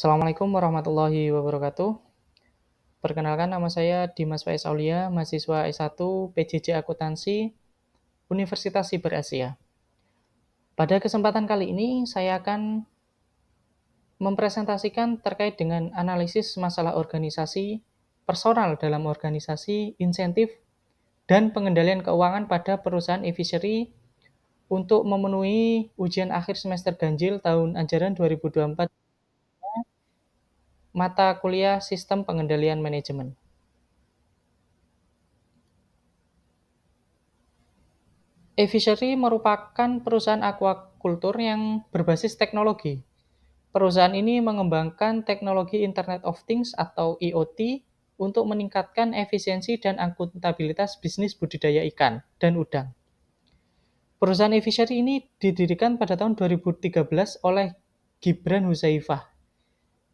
Assalamualaikum warahmatullahi wabarakatuh. Perkenalkan nama saya Dimas Faiz Aulia, mahasiswa S1 PJJ Akuntansi Universitas Siber Asia. Pada kesempatan kali ini saya akan mempresentasikan terkait dengan analisis masalah organisasi, personal dalam organisasi, insentif, dan pengendalian keuangan pada perusahaan e-fishery untuk memenuhi ujian akhir semester ganjil tahun ajaran 2024 mata kuliah Sistem Pengendalian Manajemen. E-Fishery merupakan perusahaan aquaculture yang berbasis teknologi. Perusahaan ini mengembangkan teknologi Internet of Things atau IoT untuk meningkatkan efisiensi dan akuntabilitas bisnis budidaya ikan dan udang. Perusahaan e-Fishery ini didirikan pada tahun 2013 oleh Gibran Huzaifah.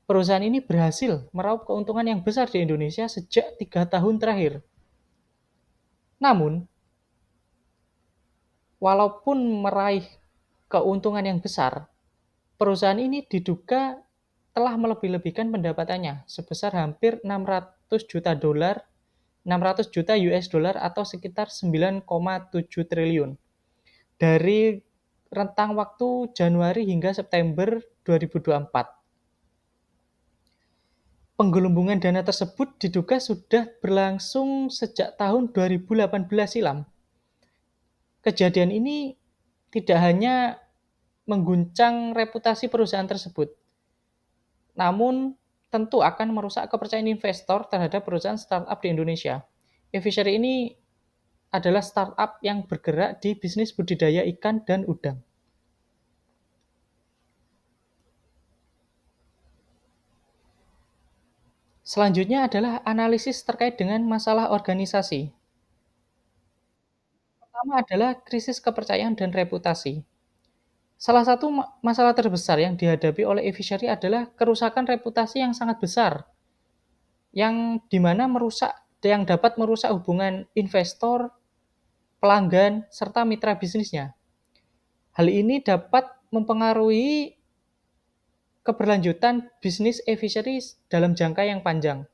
Perusahaan ini berhasil meraup keuntungan yang besar di Indonesia sejak 3 tahun terakhir. Namun, walaupun meraih keuntungan yang besar, perusahaan ini diduga telah melebih-lebihkan pendapatannya sebesar hampir 600 juta dolar, 600 juta US dollar atau sekitar 9,7 triliun dari rentang waktu Januari hingga September 2024. Penggelembungan dana tersebut diduga sudah berlangsung sejak tahun 2018 silam. Kejadian ini tidak hanya mengguncang reputasi perusahaan tersebut, namun tentu akan merusak kepercayaan investor terhadap perusahaan startup di Indonesia. E-Fishery ini adalah startup yang bergerak di bisnis budidaya ikan dan udang. Selanjutnya adalah analisis terkait dengan masalah organisasi. Pertama adalah krisis kepercayaan dan reputasi. Salah satu masalah terbesar yang dihadapi oleh e-Fishery adalah kerusakan reputasi yang sangat besar, yang dapat merusak hubungan investor, pelanggan, serta mitra bisnisnya. Hal ini dapat mempengaruhi keberlanjutan bisnis e-Fishery dalam jangka yang panjang.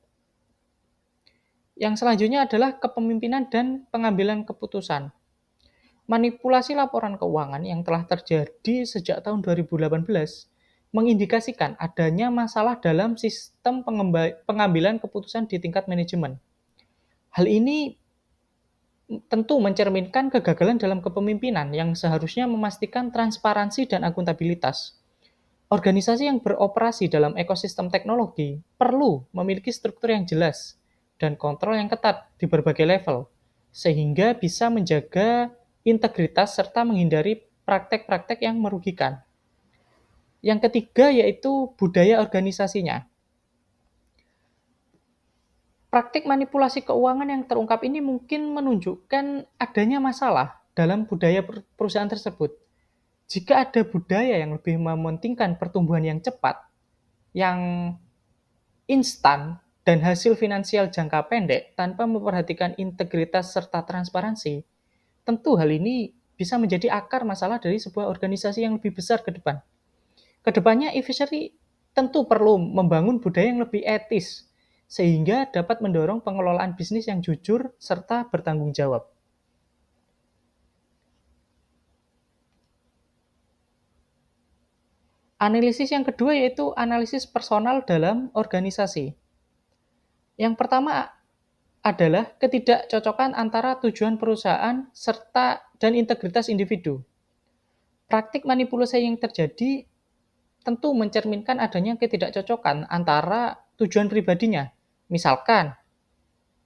Yang selanjutnya adalah kepemimpinan dan pengambilan keputusan. Manipulasi laporan keuangan yang telah terjadi sejak tahun 2018 mengindikasikan adanya masalah dalam sistem pengambilan keputusan di tingkat manajemen. Hal ini tentu mencerminkan kegagalan dalam kepemimpinan yang seharusnya memastikan transparansi dan akuntabilitas. Organisasi yang beroperasi dalam ekosistem teknologi perlu memiliki struktur yang jelas dan kontrol yang ketat di berbagai level, sehingga bisa menjaga integritas serta menghindari praktek-praktek yang merugikan. Yang ketiga yaitu budaya organisasinya. Praktik manipulasi keuangan yang terungkap ini mungkin menunjukkan adanya masalah dalam budaya perusahaan tersebut. Jika ada budaya yang lebih mementingkan pertumbuhan yang cepat, yang instan, dan hasil finansial jangka pendek tanpa memperhatikan integritas serta transparansi, tentu hal ini bisa menjadi akar masalah dari sebuah organisasi yang lebih besar ke depan. Kedepannya, e-Fishery tentu perlu membangun budaya yang lebih etis, sehingga dapat mendorong pengelolaan bisnis yang jujur serta bertanggung jawab. Analisis yang kedua yaitu analisis personal dalam organisasi. Yang pertama adalah ketidakcocokan antara tujuan perusahaan serta dan integritas individu. Praktik manipulasi yang terjadi tentu mencerminkan adanya ketidakcocokan antara tujuan pribadinya, misalkan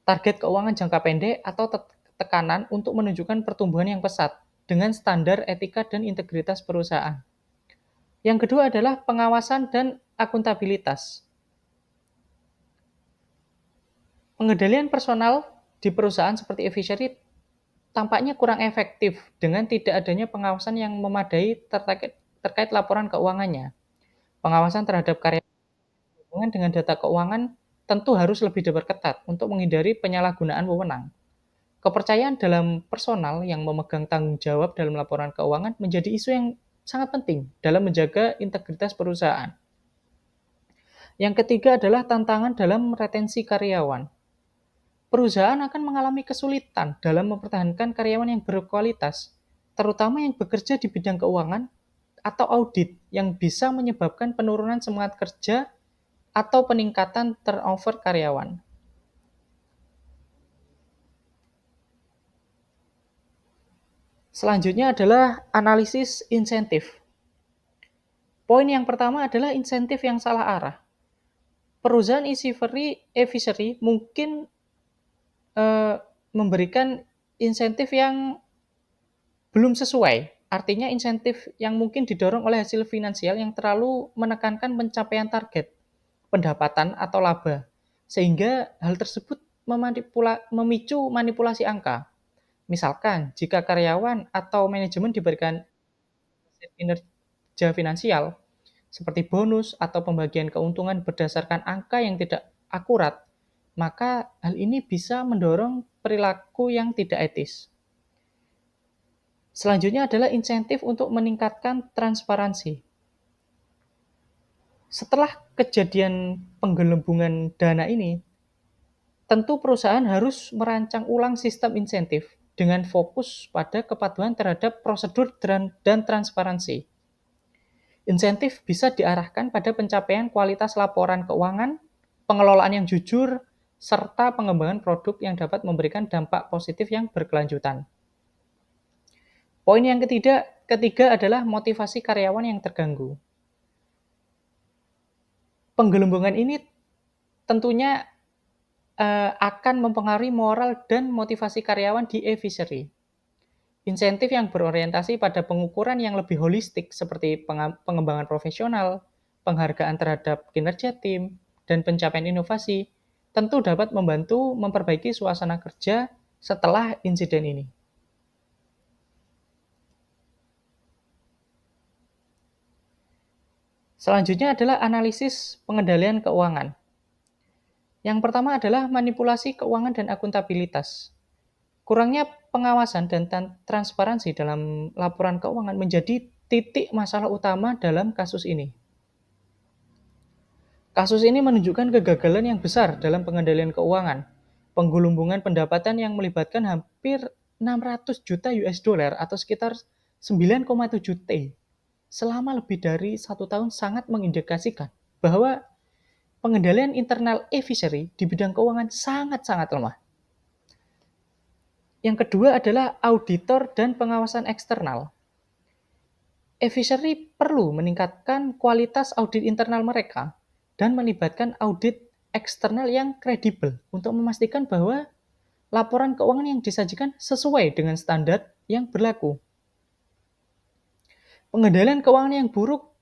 target keuangan jangka pendek atau tekanan untuk menunjukkan pertumbuhan yang pesat dengan standar etika dan integritas perusahaan. Yang kedua adalah pengawasan dan akuntabilitas. Pengendalian personal di perusahaan seperti e-Fishery tampaknya kurang efektif dengan tidak adanya pengawasan yang memadai terkait laporan keuangannya. Pengawasan terhadap karyawan dengan data keuangan tentu harus lebih diperketat untuk menghindari penyalahgunaan wewenang. Kepercayaan dalam personal yang memegang tanggung jawab dalam laporan keuangan menjadi isu yang sangat penting dalam menjaga integritas perusahaan. Yang ketiga adalah tantangan dalam retensi karyawan. Perusahaan akan mengalami kesulitan dalam mempertahankan karyawan yang berkualitas, terutama yang bekerja di bidang keuangan atau audit yang bisa menyebabkan penurunan semangat kerja atau peningkatan turnover karyawan. Selanjutnya adalah analisis insentif. Poin yang pertama adalah insentif yang salah arah. Perusahaan e-fishery mungkin eh, memberikan insentif yang belum sesuai. Artinya insentif yang mungkin didorong oleh hasil finansial yang terlalu menekankan pencapaian target, pendapatan atau laba. Sehingga hal tersebut memicu manipulasi angka. Misalkan, jika karyawan atau manajemen diberikan kinerja finansial, seperti bonus atau pembagian keuntungan berdasarkan angka yang tidak akurat, maka hal ini bisa mendorong perilaku yang tidak etis. Selanjutnya adalah insentif untuk meningkatkan transparansi. Setelah kejadian penggelembungan dana ini, tentu perusahaan harus merancang ulang sistem insentif dengan fokus pada kepatuhan terhadap prosedur dan transparansi. Insentif bisa diarahkan pada pencapaian kualitas laporan keuangan, pengelolaan yang jujur, serta pengembangan produk yang dapat memberikan dampak positif yang berkelanjutan. Poin yang ketiga adalah motivasi karyawan yang terganggu. Penggelembungan ini tentunya akan mempengaruhi moral dan motivasi karyawan di e-fishery. Insentif yang berorientasi pada pengukuran yang lebih holistik seperti pengembangan profesional, penghargaan terhadap kinerja tim, dan pencapaian inovasi tentu dapat membantu memperbaiki suasana kerja setelah insiden ini. Selanjutnya adalah analisis pengendalian keuangan. Yang pertama adalah manipulasi keuangan dan akuntabilitas. Kurangnya pengawasan dan transparansi dalam laporan keuangan menjadi titik masalah utama dalam kasus ini. Kasus ini menunjukkan kegagalan yang besar dalam pengendalian keuangan, penggelembungan pendapatan yang melibatkan hampir 600 juta US dollar atau sekitar 9,7 T selama lebih dari 1 tahun sangat mengindikasikan bahwa pengendalian internal e-fishery di bidang keuangan sangat-sangat lemah. Yang kedua adalah auditor dan pengawasan eksternal. E-fishery perlu meningkatkan kualitas audit internal mereka dan melibatkan audit eksternal yang kredibel untuk memastikan bahwa laporan keuangan yang disajikan sesuai dengan standar yang berlaku. Pengendalian keuangan yang buruk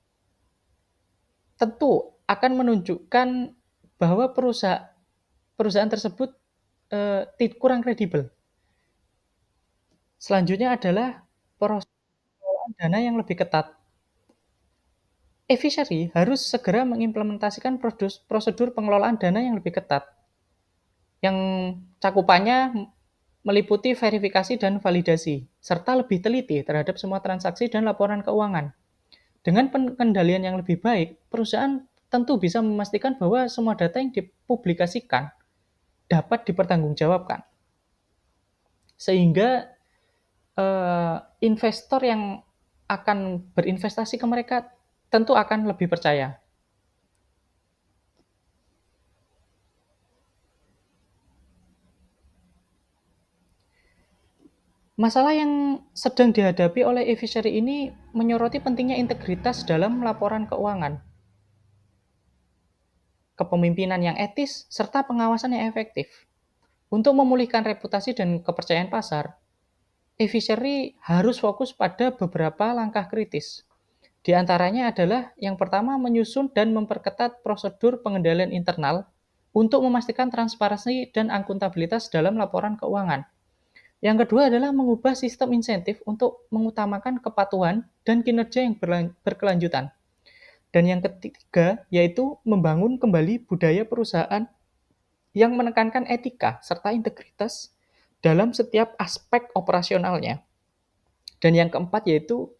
tentu akan menunjukkan bahwa perusahaan tersebut kurang kredibel. Selanjutnya adalah proses pengelolaan dana yang lebih ketat. E-fishery harus segera mengimplementasikan prosedur pengelolaan dana yang lebih ketat, yang cakupannya meliputi verifikasi dan validasi, serta lebih teliti terhadap semua transaksi dan laporan keuangan. Dengan pengendalian yang lebih baik, perusahaan tentu bisa memastikan bahwa semua data yang dipublikasikan dapat dipertanggungjawabkan. Sehingga investor yang akan berinvestasi ke mereka tentu akan lebih percaya. Masalah yang sedang dihadapi oleh e-fishery ini menyoroti pentingnya integritas dalam laporan keuangan, kepemimpinan yang etis, serta pengawasan yang efektif. Untuk memulihkan reputasi dan kepercayaan pasar, e-fishery harus fokus pada beberapa langkah kritis. Di antaranya adalah yang pertama menyusun dan memperketat prosedur pengendalian internal untuk memastikan transparansi dan akuntabilitas dalam laporan keuangan. Yang kedua adalah mengubah sistem insentif untuk mengutamakan kepatuhan dan kinerja yang berkelanjutan. Dan yang ketiga yaitu membangun kembali budaya perusahaan yang menekankan etika serta integritas dalam setiap aspek operasionalnya. Dan yang keempat yaitu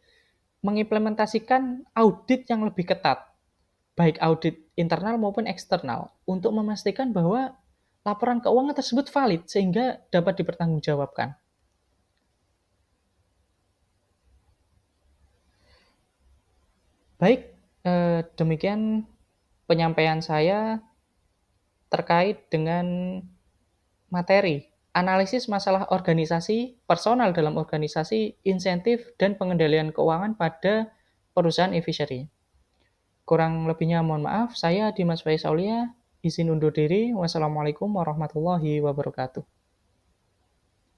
mengimplementasikan audit yang lebih ketat baik audit internal maupun eksternal, untuk memastikan bahwa laporan keuangan tersebut valid sehingga dapat dipertanggungjawabkan. Baik, demikian penyampaian saya terkait dengan materi analisis masalah organisasi, personal dalam organisasi, insentif, dan pengendalian keuangan pada perusahaan e-fishery. Kurang lebihnya mohon maaf, saya Dimas Faisaulia, izin undur diri. Wassalamualaikum warahmatullahi wabarakatuh.